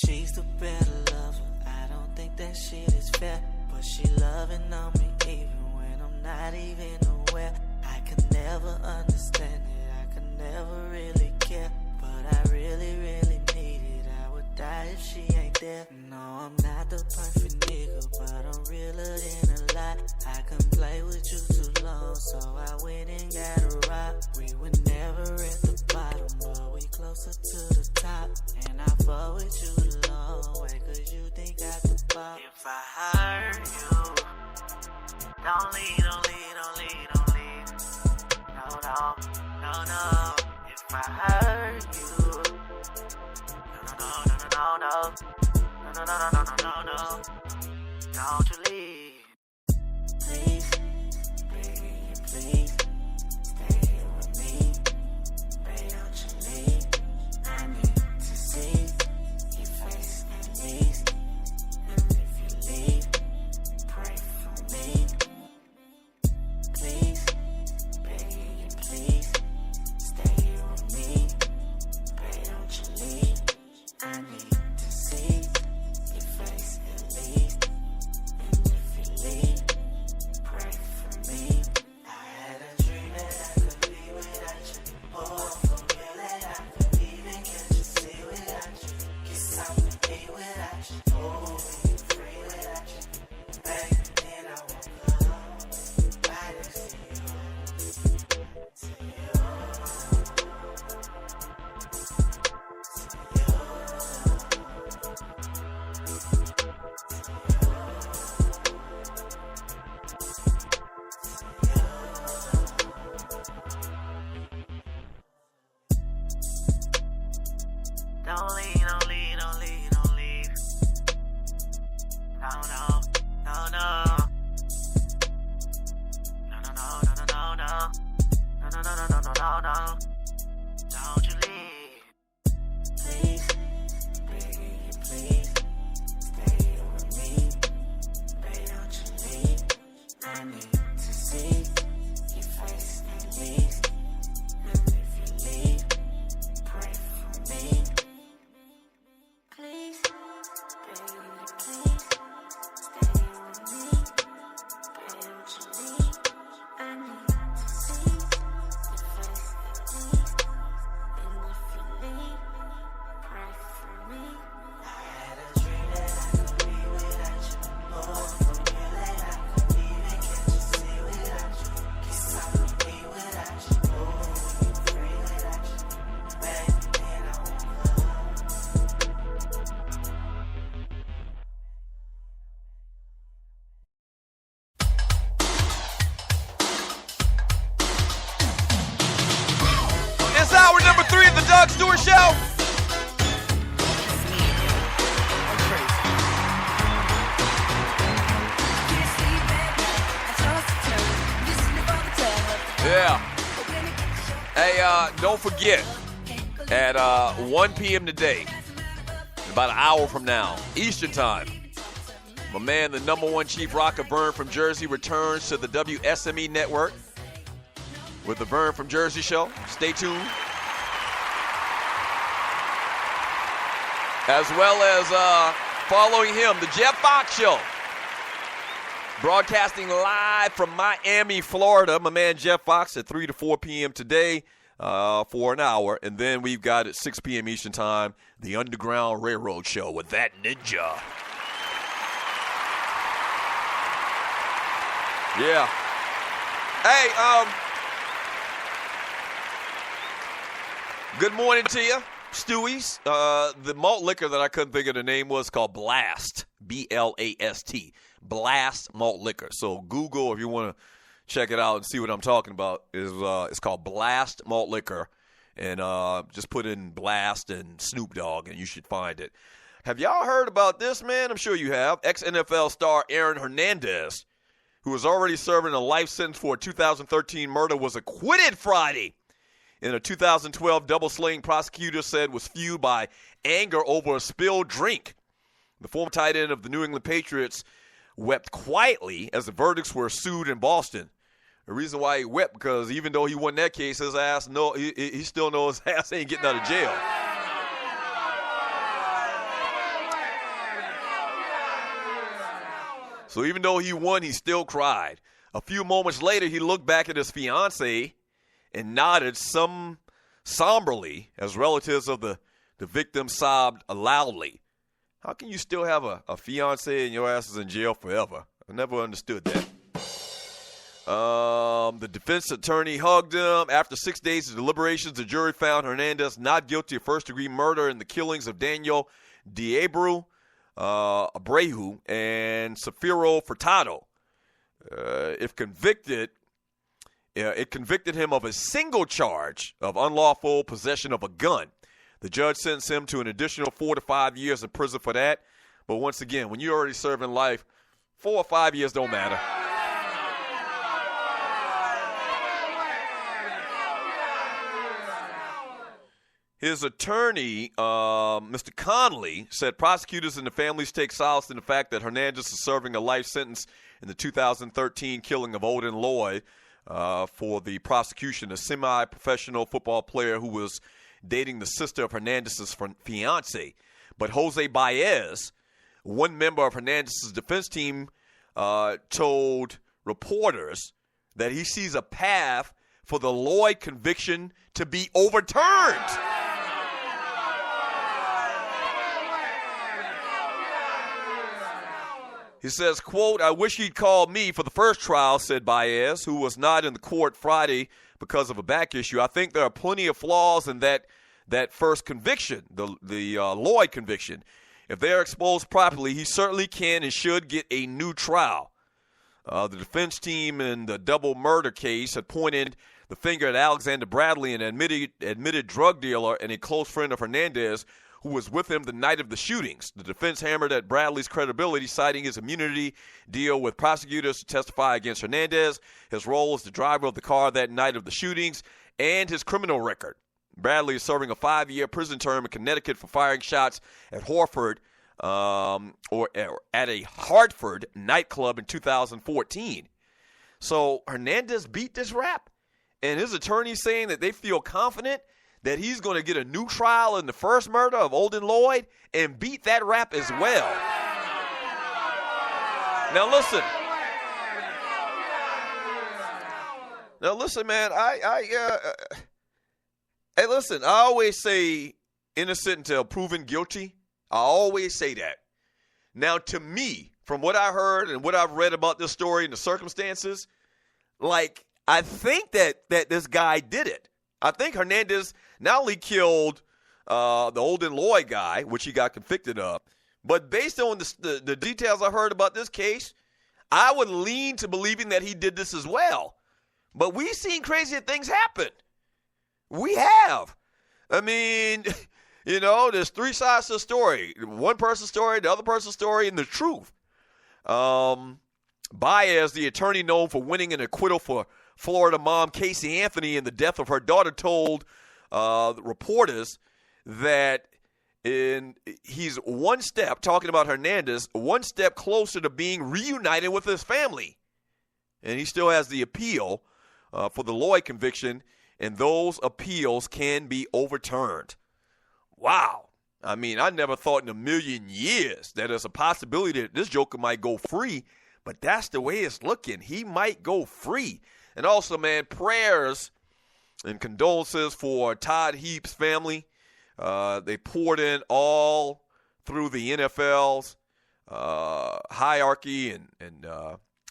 She's the better lover. I don't think that shit is fair, but she loving on me even when I'm not even aware. I could never understand it, I could never really care, but I really, really need it. I would die if she ain't there. No, I'm not the perfect nigga, but I'm realer than a lot. I couldn't play with you too long, so I went and got a rock. We were never at the bottom, but we closer to the top. And I fuck with you the long way, cause you think I the bop. If I hurt you, don't leave, don't leave, don't leave, don't leave. No, no, no, no. If I hurt you, no, no, no, no, no, no, no, no, no, no, no, no, don't you leave. Please, baby, please, stay here with me. Baby, don't you leave. I need to see your face at least. And if you leave, pray for me. Please, baby, please, stay here with me. Baby, don't you leave. I need to see your face at least. And if you leave, pray for me. I had a dream that I could be without you. Oh, for real that I could even catch you, see without you. Get something to eat without you. Oh, be free without you. Baby, then I woke up right next to you. To you. Don't leave, don't leave, don't leave, don't leave. No, no, no, no. No, no, no, no, no, no. No, no, no, no, no, no, no. Don't you leave. Please, baby, please, stay here with me. Baby, don't you leave. I need to see your face at least. And if you leave, pray for me. Please, baby, please, stay here with me. Baby, don't you leave. I need to see your face at least. And if you leave, pray for me. I had a dream that I could be without you. Oh, for real that I could even catch you, see without you. Get something to eat without you. Oh, be free without you. Baby, then I woke up. It's hour number 3 of the Doug Stewart Show. Yeah. Hey, don't forget, at 1 p.m. today, about an hour from now, Eastern Time, my man, the number one Chief Rocker Vern from Jersey, returns to the WSME network with the Vern from Jersey show. Stay tuned. As well as following him, the Jeff Fox Show. Broadcasting live from Miami, Florida. My man Jeff Fox at 3 to 4 p.m. today for an hour. And then we've got at 6 p.m. Eastern Time, the Underground Railroad Show with that ninja. Yeah. Hey, good morning to you, Stewie's. The malt liquor that I couldn't think of the name was called Blast, B-L-A-S-T, Blast malt liquor. So Google, if you want to check it out and see what I'm talking about, is it's called Blast malt liquor. And just put in Blast and Snoop Dogg, and you should find it. Have y'all heard about this, man? I'm sure you have. Ex-NFL star Aaron Hernandez, who was already serving a life sentence for a 2013 murder, was acquitted Friday in a 2012 double slaying prosecutors said was fueled by anger over a spilled drink. The former tight end of the New England Patriots wept quietly as the verdicts were sued in Boston. The reason why he wept, because even though he won that case, his ass he still knows his ass ain't getting out of jail. So even though he won, he still cried. A few moments later, he looked back at his fiancée and nodded somberly as relatives of the victim sobbed loudly. How can you still have a fiancé and your ass is in jail forever? I never understood that. The defense attorney hugged him. After 6 days of deliberations, the jury found Hernandez not guilty of first-degree murder in the killings of Daniel Abreu, and Safiro Furtado. If convicted, it convicted him of a single charge of unlawful possession of a gun. The judge sentenced him to an additional 4 to 5 years in prison for that. But once again, when you're already serving life, 4 or 5 years don't matter. His attorney, Mr. Conley, said prosecutors and the families take solace in the fact that Hernandez is serving a life sentence in the 2013 killing of Odin Lloyd for the prosecution, a semi-professional football player who was dating the sister of Hernandez's fiancé. But Jose Baez, one member of Hernandez's defense team, told reporters that he sees a path for the Lloyd conviction to be overturned. He says, quote, "I wish he'd called me for the first trial," said Baez, who was not in the court Friday because of a back issue. "I think there are plenty of flaws in that first conviction, the Lloyd conviction. If they're exposed properly, he certainly can and should get a new trial." The defense team in the double murder case had pointed the finger at Alexander Bradley, an admitted drug dealer and a close friend of Hernandez, who was with him the night of the shootings. The defense hammered at Bradley's credibility, citing his immunity deal with prosecutors to testify against Hernandez, his role as the driver of the car that night of the shootings, and his criminal record. Bradley is serving a 5-year prison term in Connecticut for firing shots at Hartford or at a Hartford nightclub in 2014. So Hernandez beat this rap, and his attorney saying that they feel confident that he's going to get a new trial in the first murder of Odin Lloyd and beat that rap as well. Now listen, man. Hey, listen. I always say innocent until proven guilty. I always say that. Now, to me, from what I heard and what I've read about this story and the circumstances, like, I think that this guy did it. I think Hernandez not only killed the Odin Lloyd guy, which he got convicted of, but based on the details I heard about this case, I would lean to believing that he did this as well. But we've seen crazier things happen. We have. I mean, you know, there's 3 sides to the story. One person's story, the other person's story, and the truth. Baez, the attorney known for winning an acquittal for Florida mom Casey Anthony in the death of her daughter, told reporters that he's one step, talking about Hernandez, one step closer to being reunited with his family. And he still has the appeal for the Lloyd conviction, and those appeals can be overturned. Wow. I mean, I never thought in a million years that there's a possibility that this joker might go free, but that's the way it's looking. He might go free. And also, man, prayers and condolences for Todd Heap's family. They poured in all through the NFL's hierarchy and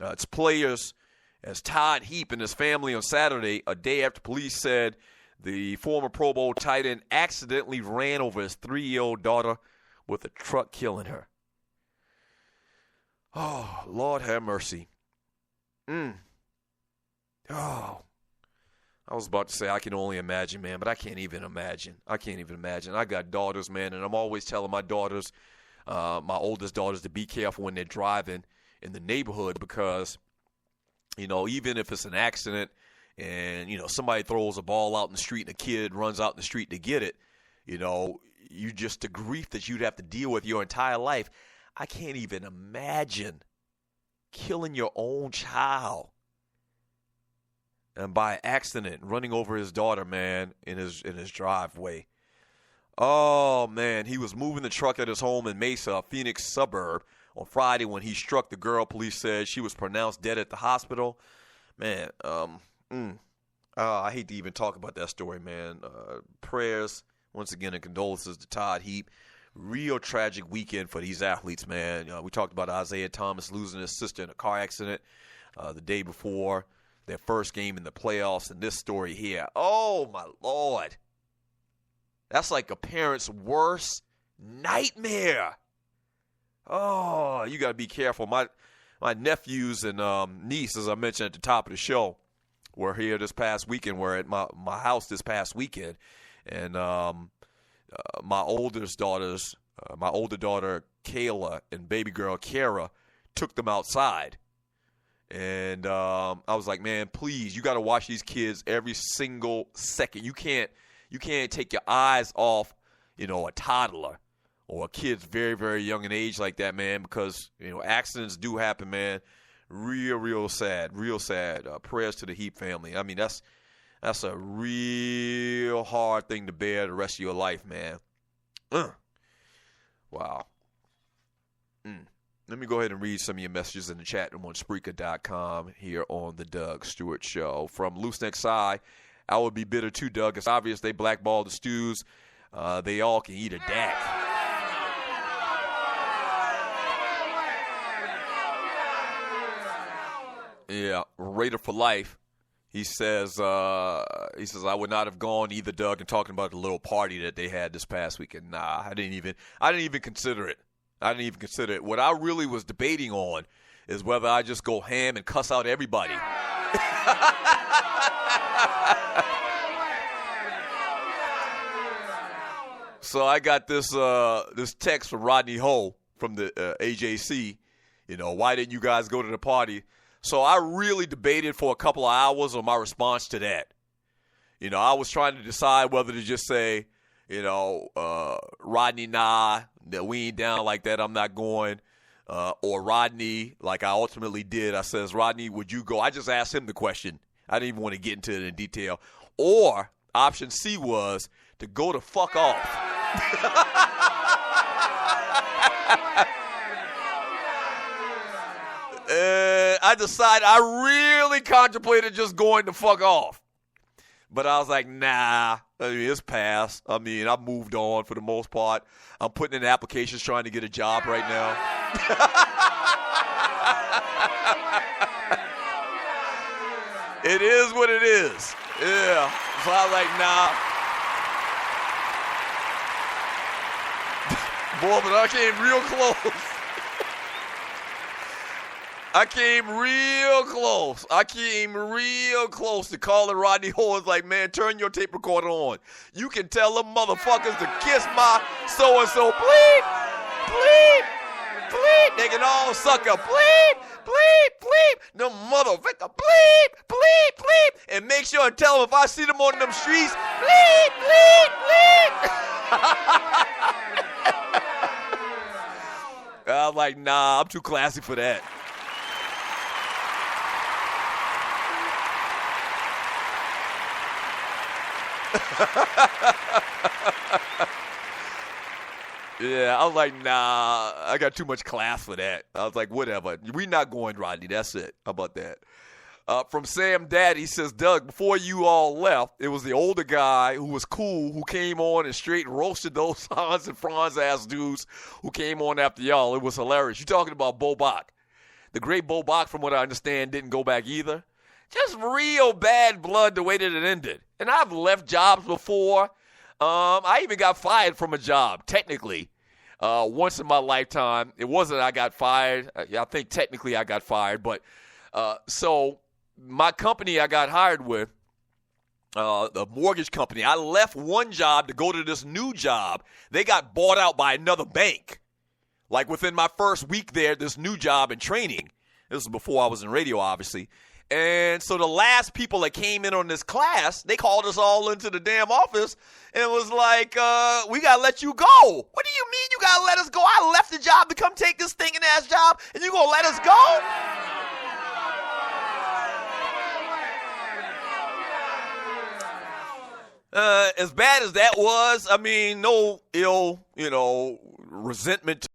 its players as Todd Heap and his family on Saturday, a day after police said the former Pro Bowl tight end accidentally ran over his 3-year-old daughter with a truck, killing her. Oh, Lord have mercy. Oh, I was about to say I can only imagine, man, but I can't even imagine. I got daughters, man, and I'm always telling my daughters, my oldest daughters, to be careful when they're driving in the neighborhood because, you know, even if it's an accident and, you know, somebody throws a ball out in the street and a kid runs out in the street to get it, you know, the grief that you'd have to deal with your entire life. I can't even imagine killing your own child. And by accident, running over his daughter, man, in his driveway. Oh, man, he was moving the truck at his home in Mesa, a Phoenix suburb, on Friday when he struck the girl. Police said she was pronounced dead at the hospital. Man, I hate to even talk about that story, man. Prayers, once again, and condolences to Todd Heap. Real tragic weekend for these athletes, man. We talked about Isaiah Thomas losing his sister in a car accident the day before their first game in the playoffs, and this story here. Oh, my Lord. That's like a parent's worst nightmare. Oh, you got to be careful. My nephews and niece, as I mentioned at the top of the show, were here this past weekend. We're at my house this past weekend. And my older daughter, Kayla, and baby girl, Kara, took them outside. And I was like, man, please, you got to watch these kids every single second. You can't take your eyes off, a toddler or a kid's very, very young in age like that, man, because, accidents do happen, man. Real sad, real sad. Prayers to the Heap family. I mean, that's a real hard thing to bear the rest of your life, man. Wow. Let me go ahead and read some of your messages in the chat room on Spreaker.com here on the Doug Stewart Show. From Loose Neck Side, I would be bitter too, Doug. It's obvious they blackballed the Stews. They all can eat a Dak. Yeah, Raider for life. He says I would not have gone either, Doug, and talking about the little party that they had this past weekend. Nah, I didn't even consider it. What I really was debating on is whether I just go ham and cuss out everybody. So I got this text from Rodney Ho from the AJC. Why didn't you guys go to the party? So I really debated for a couple of hours on my response to that. I was trying to decide whether to just say, Rodney, nah, that we ain't down like that, I'm not going. Or Rodney, like I ultimately did. I says, Rodney, would you go? I just asked him the question. I didn't even want to get into it in detail. Or option C was to go to fuck off. I decided, I really contemplated just going to fuck off. But I was like, nah, it's past. I moved on for the most part. I'm putting in applications trying to get a job right now. It is what it is. Yeah. So I was like, nah. Boy, but I came real close. I came real close to calling Rodney Horns like, man, turn your tape recorder on. You can tell them motherfuckers to kiss my so-and-so. Bleep, bleep, bleep. They can all suck a bleep, bleep, bleep. No motherfucker, bleep, bleep, bleep. And make sure and tell them if I see them on them streets, bleep, bleep, bleep. I'm like, nah, I'm too classy for that. Yeah, I was like, nah, I got too much class for that. I was like, whatever. We're not going, Rodney. That's it. How about that? From Sam Daddy, he says, Doug, before you all left, it was the older guy who was cool who came on and straight roasted those Hans and Franz ass dudes who came on after y'all. It was hilarious. You're talking about Bo Bach. The great Bo Bach, from what I understand, didn't go back either. Just real bad blood the way that it ended. And I've left jobs before. I even got fired from a job, technically, once in my lifetime. It wasn't I got fired. I think technically I got fired. But so my company I got hired with, the mortgage company, I left one job to go to this new job. They got bought out by another bank. Like within my first week there, this new job and training. This was before I was in radio, obviously. And so the last people that came in on this class, they called us all into the damn office and was like, we got to let you go. What do you mean you got to let us go? I left the job to come take this stinking ass job and you going to let us go? As bad as that was, I mean, no ill, resentment